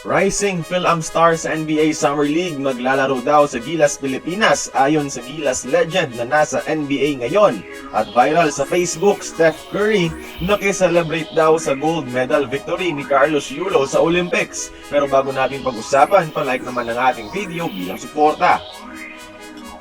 Rising Phil-Am star sa NBA Summer League maglalaro daw sa Gilas, Pilipinas ayon sa Gilas legend na nasa NBA ngayon. At viral sa Facebook, Steph Curry nakiselebrate daw sa gold medal victory ni Carlos Yulo sa Olympics. Pero bago natin pag-usapan, palike naman ang ating video bilang suporta.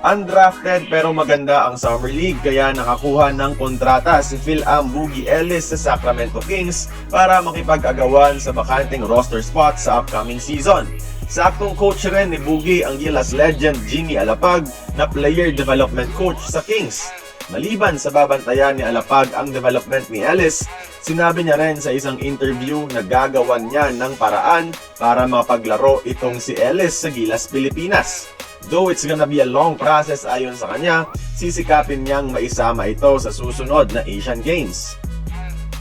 Undrafted pero maganda ang Summer League kaya nakakuha ng kontrata si Phil-Am Boogie Ellis sa Sacramento Kings para makipag-agawan sa bakanting roster spot sa upcoming season. Saktong coach rin ni Boogie ang Gilas legend Jimmy Alapag na player development coach sa Kings. Maliban sa babantayan ni Alapag ang development ni Ellis, sinabi niya rin sa isang interview na gagawan niya ng paraan para mapaglaro itong si Ellis sa Gilas, Pilipinas. Though it's gonna be a long process ayon sa kanya, sisikapin niyang maisama ito sa susunod na Asian Games.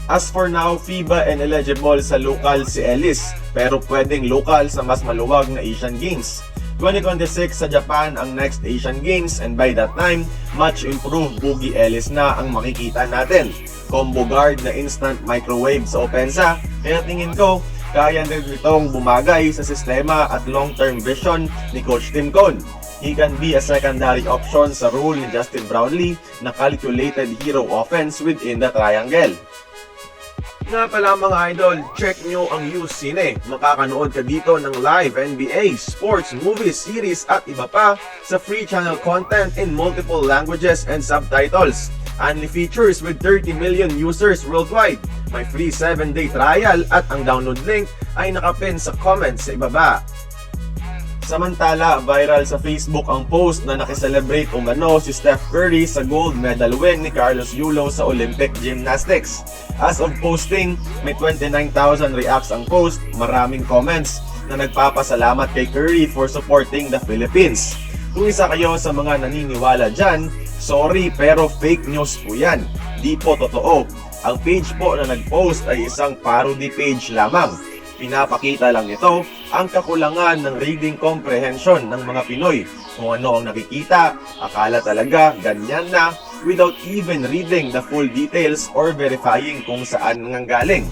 As for now, FIBA ineligible sa local si Ellis, pero pwedeng local sa mas maluwag na Asian Games. 2026 sa Japan ang next Asian Games and by that time, much improved Boogie Ellis na ang makikita natin. Combo guard na instant microwave sa opensa, kaya tingin ko, kaya din itong bumagay sa sistema at long-term vision ni Coach Tim Cone. He can be a secondary option sa role ni Justin Brownlee na calculated hero offense within the triangle. Nga pala mga idol, check nyo ang UCine. Makakanood ka dito ng live NBA, sports, movies, series at iba pa sa free channel content in multiple languages and subtitles. Only features with 30 million users worldwide. May free 7-day trial at ang download link ay nakapin sa comments sa ibaba. Samantala, viral sa Facebook ang post na nakiselebrate umano si Steph Curry sa gold medal win ni Carlos Yulo sa Olympic Gymnastics. As of posting, may 29,000 reacts ang post, maraming comments na nagpapasalamat kay Curry for supporting the Philippines. Kung isa kayo sa mga naniniwala dyan, sorry pero fake news po yan. Di po totoo. Ang page po na nag-post ay isang parody page lamang. Pinapakita lang nito ang kakulangan ng reading comprehension ng mga Pinoy. Kung ano ang nakikita, akala talaga ganyan na without even reading the full details or verifying kung saan nanggaling.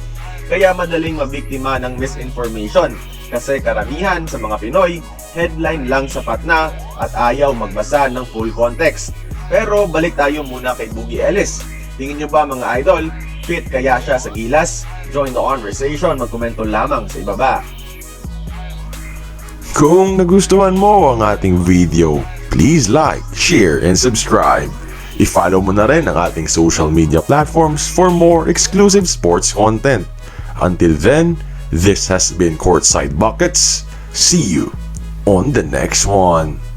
Kaya madaling mabiktima ng misinformation kasi karamihan sa mga Pinoy, headline lang sapat na at ayaw magbasa ng full context. Pero balik tayo muna kay Boogie Ellis. Tingin nyo ba mga idol, fit kaya siya sa Gilas? Join the conversation, magkomento lamang sa ibaba. Kung nagustuhan mo ang ating video, please like, share, and subscribe. I-follow mo na rin ang ating social media platforms for more exclusive sports content. Until then, this has been Courtside Buckets. See you on the next one.